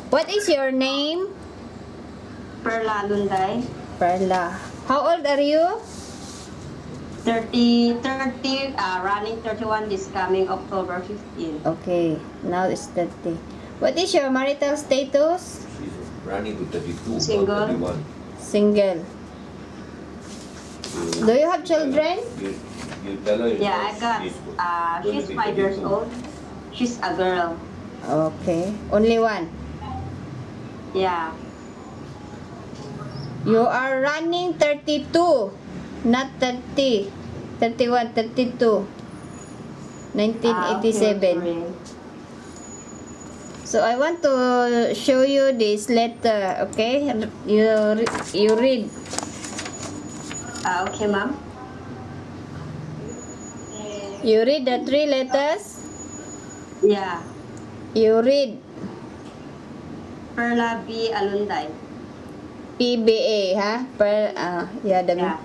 What is your name? Perla Lunday. Perla. How old are you? 30, running 31 this coming October 15. Okay, now it's 30. What is your marital status? She's running to 32, Single. not 31. Single. Do you have children? You tell her Yeah, I got, gonna she's be 5 years 32. old. She's a girl. Okay, only one. Yeah. You are running 32, not 30. 31, 32. 1987. Okay. So I want to show you this letter, okay? You read. Okay, ma'am. You read the 3 letters. Yeah. You read Perla B. Alunday. PBA, huh? Yeah.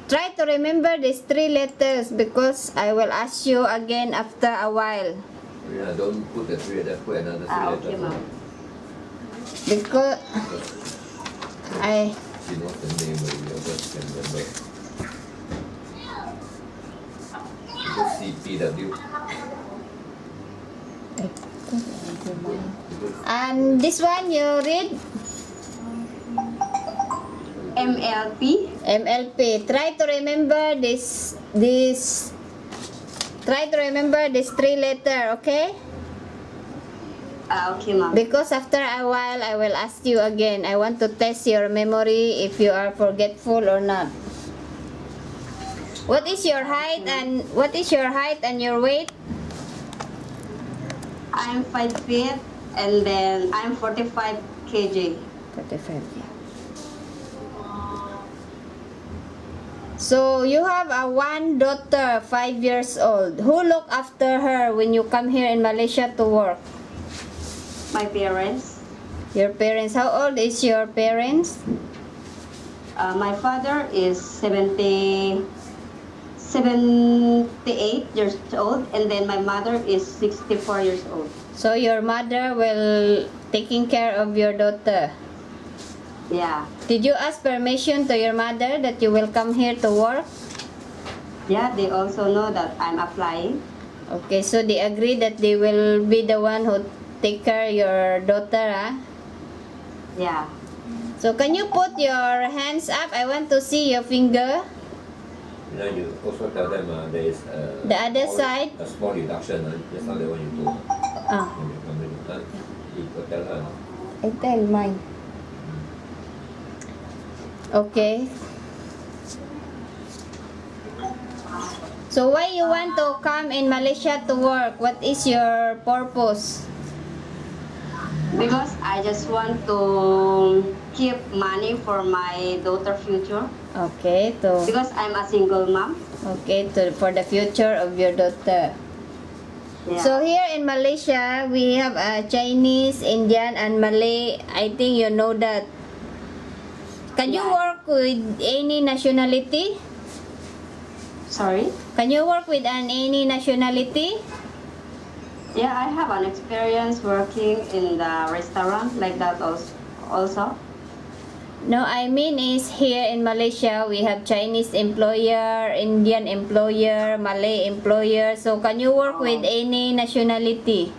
Try to remember these 3 letters because I will ask you again after a while. Yeah, don't put the 3 letters, put another 3 Okay, letters. ma'am. Because She knows the name already, I just can remember. Because CPW. and this one you read MLP. MLP. Try to remember this. Try to remember this 3 letter, okay? Okay, ma'am. Because after a while I will ask you again. I want to test your memory if you are forgetful or not. What is your height and your weight? I'm 5 feet and then I'm 45 kg. 45. So you have one daughter, 5 years old. Who look after her when you come here in Malaysia to work? My parents. Your parents. How old is your parents? My father is 78 years old, and then my mother is 64 years old. So your mother will taking care of your daughter. Yeah. Did you ask permission to your mother that you will come here to work? Yeah, they also know that I'm applying. Okay, so they agree that they will be the one who take care of your daughter, huh? Yeah. So can you put your hands up? I want to see your finger. You know, you also tell them there is The other side. a small reduction, just not the one you do. Ah, When you come in, you could tell her. I tell mine. Okay. So why you want to come in Malaysia to work? What is your purpose? Because I just want to keep money for my daughter future. Okay, Because I'm a single mom. for the future of your daughter. Yeah. So here in Malaysia, we have Chinese, Indian, and Malay. I think you know that. Can you Yeah. work with any nationality? Sorry? Can you work with any nationality? Yeah, I have an experience working in the restaurant like that also. No, I mean is here in Malaysia, we have Chinese employer, Indian employer, Malay employer. So can you work with any nationality?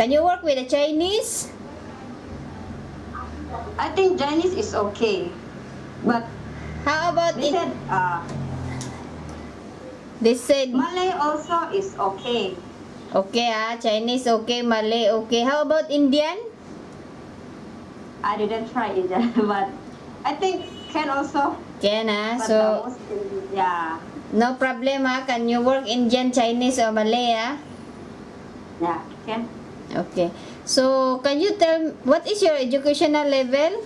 Can you work with a Chinese? I think Chinese is okay. But How about they it? said They said, Malay also is okay. okay Chinese okay, Malay okay. How about Indian? I didn't try it, but I think can also. Can But So the most, yeah, no problem Can you work Indian, Chinese or Malay yeah, can. Okay. So can you tell what is your educational level?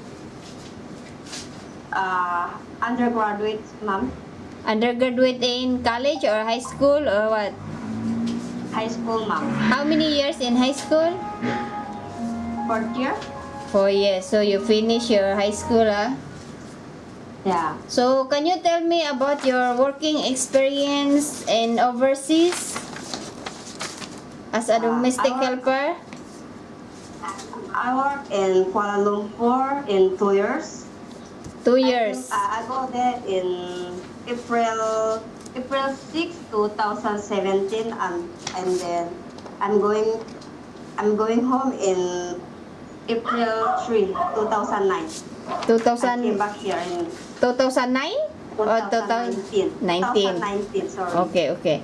Undergraduate, ma'am. Undergraduate in college or high school or what? High school, ma'am. How many years in high school? 4th year. 4 years. So you finish your high school Yeah. So can you tell me about your working experience in overseas? as a domestic I work- helper? I work in Kuala Lumpur in 2 years. 2 years. I go there in April 6, 2017, and then I'm going home in April 3, 2009. I 2000, came back here in 2009 or 2019. 2019, sorry. Okay, okay.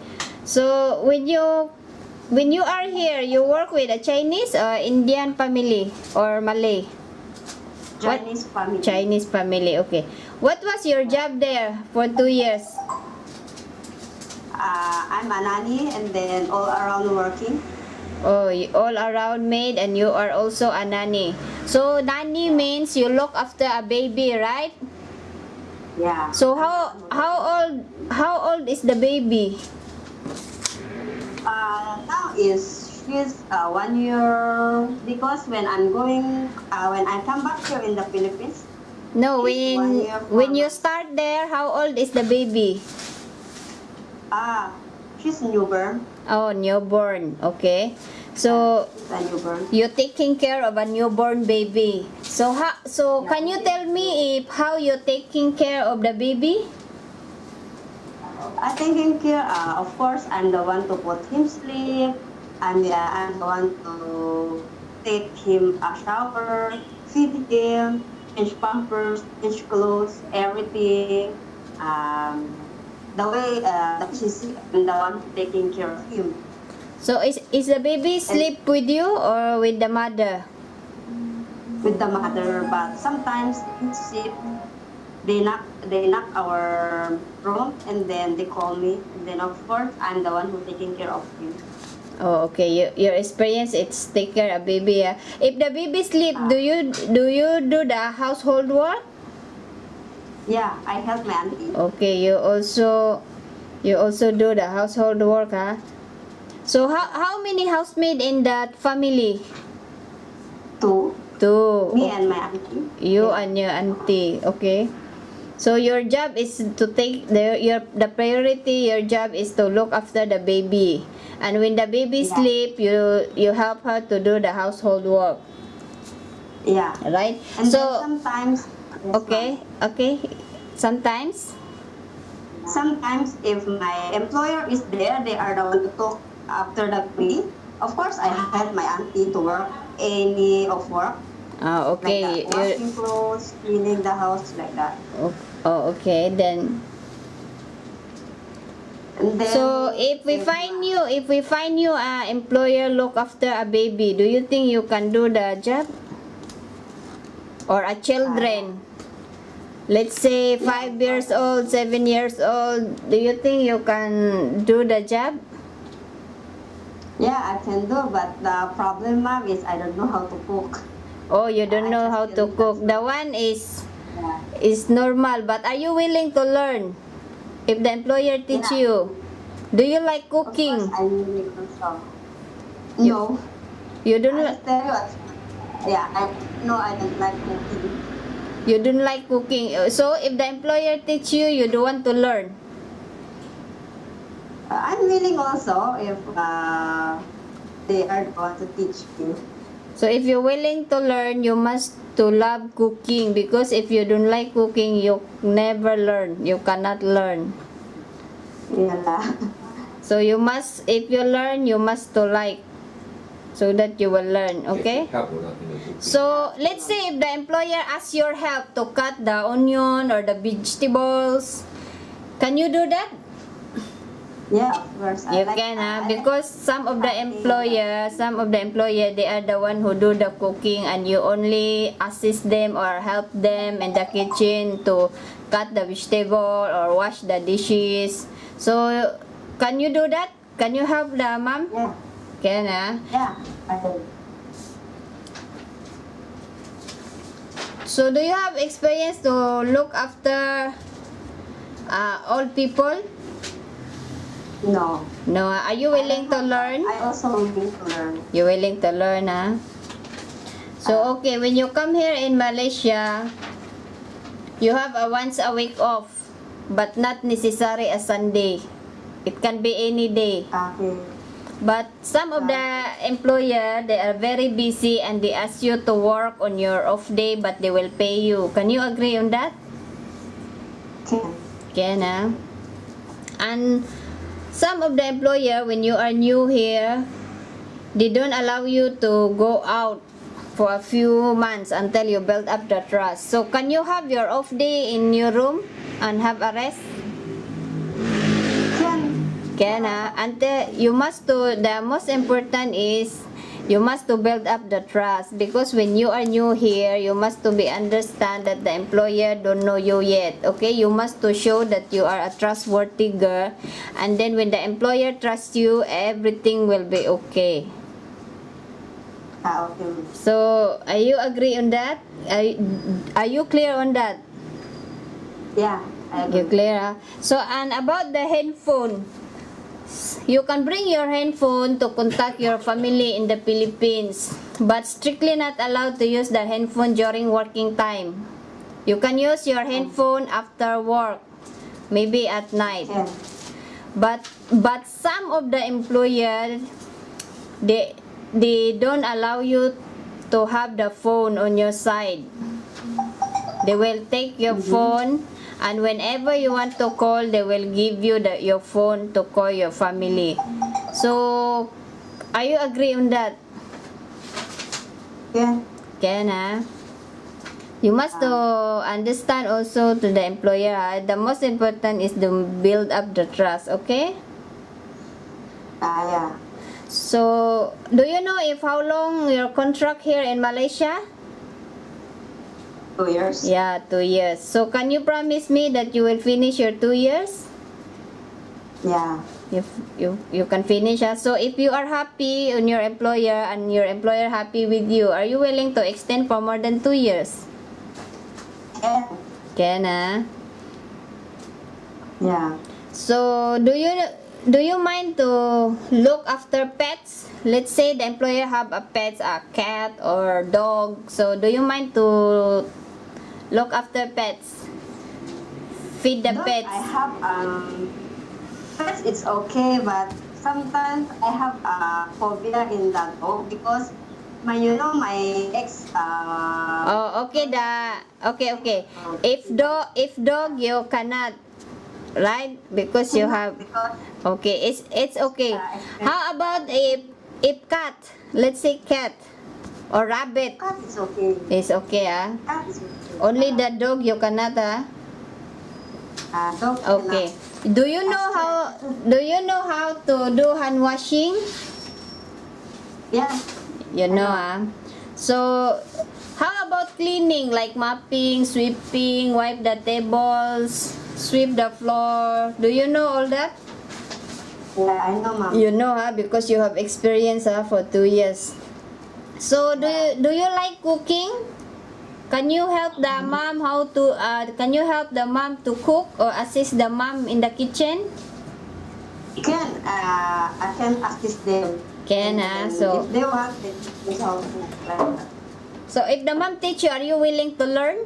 So when you are here, you work with a Chinese or Indian family or Malay? Chinese family. Chinese family. Okay. What was your job there for 2 years? I'm a nanny and then all around working. Oh, all around maid, and you are also a nanny. So nanny means you look after a baby, right? Yeah. So how old is the baby? Now she's 1 year, because when I come back here in the Philippines, No, She's 1 year, 4 when you months. start there, how old is the baby? she's newborn. Oh, newborn. Okay. So She's a newborn. you're taking care of a newborn baby. So can you tell me how you're taking care of the baby? I taking care. Of course, I'm the one to put him sleep. I'm the one to take him a shower, feed him, change pampers, change clothes, everything. The way that she's the one taking care of him. So is the baby sleep with you or with the mother? With the mother, but sometimes they knock our room and then they call me, and then of course I'm the one who taking care of him. Oh, okay. Your experience it's take care of baby. If the baby sleep, do you do the household work? Yeah, I help my auntie. Okay, you also do the household work, huh? So how many housemaid in that family? Two, Two. me and my auntie. You and your auntie, okay. So your job is to take the priority. Your job is to look after the baby, and when the baby Yeah. sleep, you help her to do the household work, Yeah. right? And then So sometimes, yes, okay, okay. Sometimes if my employer is there, they are the one to talk after the baby. Of course, I help my auntie to work any of work. okay. Like that, washing clothes, cleaning the house, like that. Oh, okay. Then And then so if we find you a employer look after a baby, do you think you can do the job? Or a children? Let's say 5 years old, 7 years old. Do you think you can do the job? yeah, I can do, but the problem, ma'am, is I don't know how to cook. Oh, you don't know how to cook. The one is normal, but are you willing to learn? If the employer teach Yeah. you, do you like Of cooking? course, I really also. No, You don't I just tell you. Yeah, I don't like cooking. You don't like cooking. So if the employer teach you, you don't want to learn. I'm willing also if they are the one to teach me. So if you're willing to learn, you must to love cooking, because if you don't like cooking, you never learn. You cannot learn. Yeah. So you must, if you learn, you must to like, so that you will learn. Okay. Help or not in the cooking. So let's say if the employer asks your help to cut the onion or the vegetables, can you do that? Yeah, of course. You can, because some of the employer, they are the one who do the cooking, and you only assist them or help them in the kitchen to cut the vegetable or wash the dishes. So can you do that? Can you help the mom? Yeah. Can, Yeah. I do. So do you have experience to look after old people? No. No. Are you willing to learn? I also willing to learn. You're willing to learn, So, okay, when you come here in Malaysia, you have a once a week off, but not necessary a Sunday. It can be any day. Okay. But some of the employer, they are very busy and they ask you to work on your off day, but they will pay you. Can you agree on that? Can. Can, ah? And some of the employer, when you are new here, they don't allow you to go out for a few months until you build up the trust. So can you have your off day in your room and have a rest? Can, until you must do, the most important is you must to build up the trust, because when you are new here, you must to be understand that the employer don't know you yet. Okay, you must to show that you are a trustworthy girl, and then when the employer trusts you, everything will be okay. Okay. So are you agree on that? Are you clear on that? Yeah, I You agree. clear, ah? So, and about the handphone, you can bring your handphone to contact your family in the Philippines, but strictly not allowed to use the handphone during working time. You can use your handphone after work, maybe at night. Can. But some of the employer, they don't allow you to have the phone on your side. They will take your phone, and whenever you want to call, they will give you your phone to call your family. So, are you agree on that? Can. Can, ah? You must to understand also to the employer, the most important is to build up the trust, okay? Yeah. So, do you know if how long your contract here in Malaysia? 2 years. Yeah, 2 years. So, can you promise me that you will finish your 2 years? Yeah. You can finish. So, if you are happy on your employer and your employer happy with you, are you willing to extend for more than 2 years? Can. Can, ah? Yeah. So, do you mind to look after pets? Let's say the employer have a pet, a cat or dog. So, do you mind to look after pets? Feed the Though pets? I have pets, it's okay, but sometimes I have a phobia in that dog because my ex Oh, okay, okay. If dog you cannot, right? Because you have, because okay, it's okay. How about if cat? Let's say cat or rabbit. cat is okay. It's okay, ah. Cat is okay. Only the dog you cannot, ah. Dog Okay. cannot. Do you know how to do hand washing? Yeah. You know, ah. So, how about cleaning, like mopping, sweeping, wipe the tables, sweep the floor? Do you know all that? Yeah, I know, ma'am. You know, because you have experience, for 2 years. So, do you like cooking? Can you help the mom can you help the mom to cook or assist the mom in the kitchen? I can assist them. Can, And so if they want, they can help me. so if the mom teach you, are you willing to learn?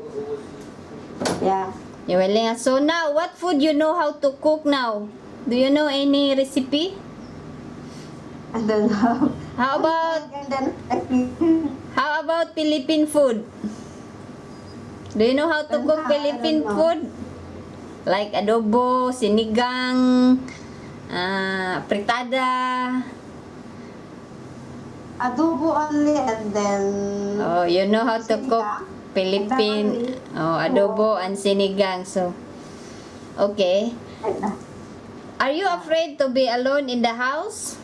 Yeah. You willing? So now, what food you know how to cook now? Do you know any recipe? I don't know. How about And then, how about Philippine food? Do you know how to cook Philippine I don't know. food? Like adobo, sinigang, fritada. adobo only, and then Oh, you know how to cook Sinigang? Philippine. Oh, adobo and sinigang. So, okay. Are you afraid to be alone in the house?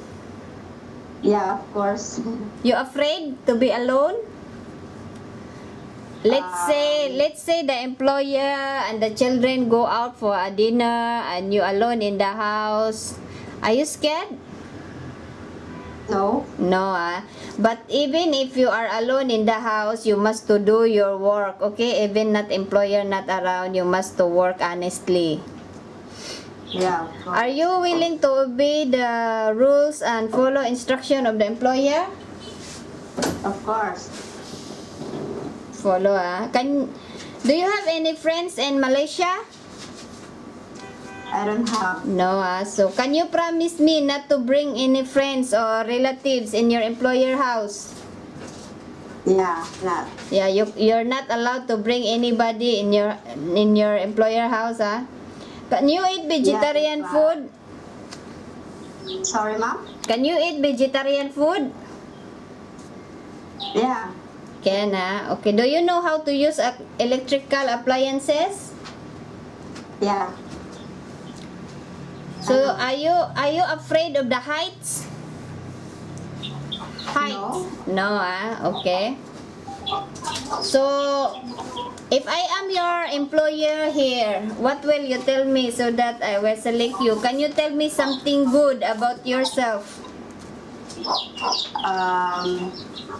Yeah, of course. You afraid to be alone? Let's say the employer and the children go out for a dinner and you alone in the house. Are you scared? No. No, but even if you are alone in the house, you must to do your work, okay? Even not employer not around, you must to work honestly. Yeah, of course. Are you willing to obey the rules and follow instruction of the employer? Of course. Follow, do you have any friends in Malaysia? I don't have. No, so can you promise me not to bring any friends or relatives in your employer house? Yeah, not. Yeah, you're not allowed to bring anybody in your employer house, ah. Can you eat vegetarian Yeah, food? Sorry, ma'am? Can you eat vegetarian food? Yeah. Can, ah. Okay. Do you know how to use electrical appliances? Yeah. So are you afraid of the heights? Heights? No, okay. So if I am your employer here, what will you tell me so that I will select you? Can you tell me something good about yourself?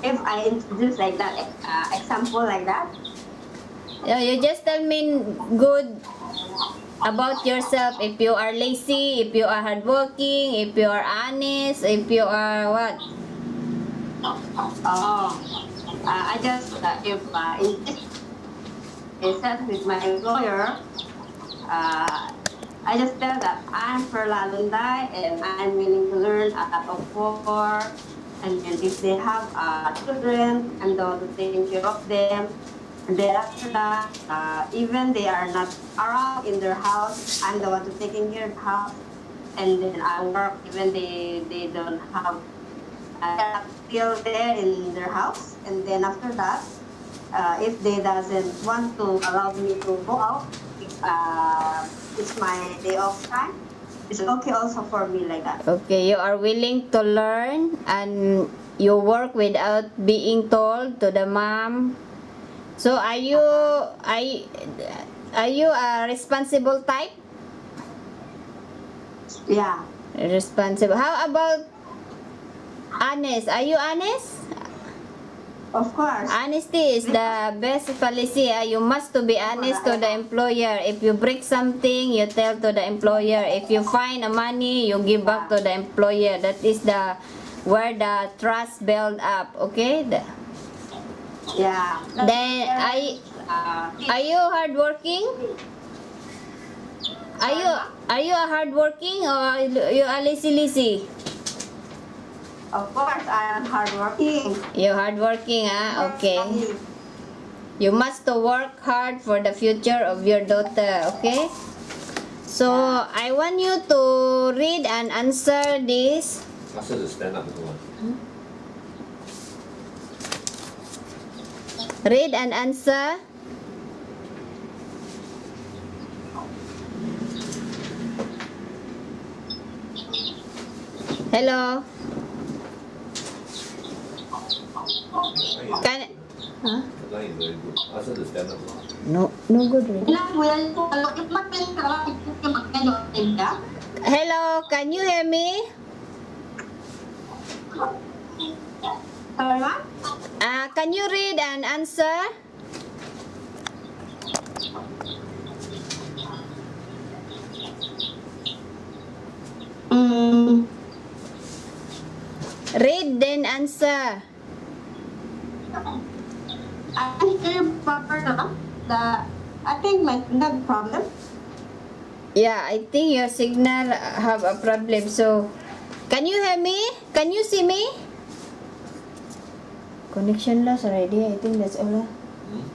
If I introduce like that, example like that, Yeah, you just tell me good about yourself. If you are lazy, if you are hardworking, if you are honest, if you are what? I just if in this case with my employer, I just tell that I'm Perla Lunday and I'm willing to learn at of war. And then if they have children, I'm the one to taking care of them. And then after that, even they are not around in their house, I'm the one to taking care of the house. And then I work even they don't have still there in their house. And then after that, if they doesn't want to allow me to go out, it's my day off time. It's okay also for me like that. Okay, you are willing to learn and you work without being told to the mom. So are you a responsible type? Yeah. Responsible. How about honest? Are you honest? Of course. Honesty is the best policy. You must to be honest to the employer. If you break something, you tell to the employer. If you find a money, you give back to the employer. That is where the trust build up. Okay. Yeah. Then are you hardworking? Are you a hardworking or you are lazy? Of course, I am hardworking. You're hardworking, okay. You must to work hard for the future of your daughter, okay? So I want you to read and answer this. Ask her to stand up. Read and answer. Hello. Can huh? The line is very good. Ask her to stand up. No good read. Hello, can you hear me? Sorry, ma'am? Can you read and answer? Read then answer. I can hear you proper now. I think my no problem. Yeah, I think your signal have a problem. So, can you hear me? Can you see me? Connection lost already. I think that's all. Hmm?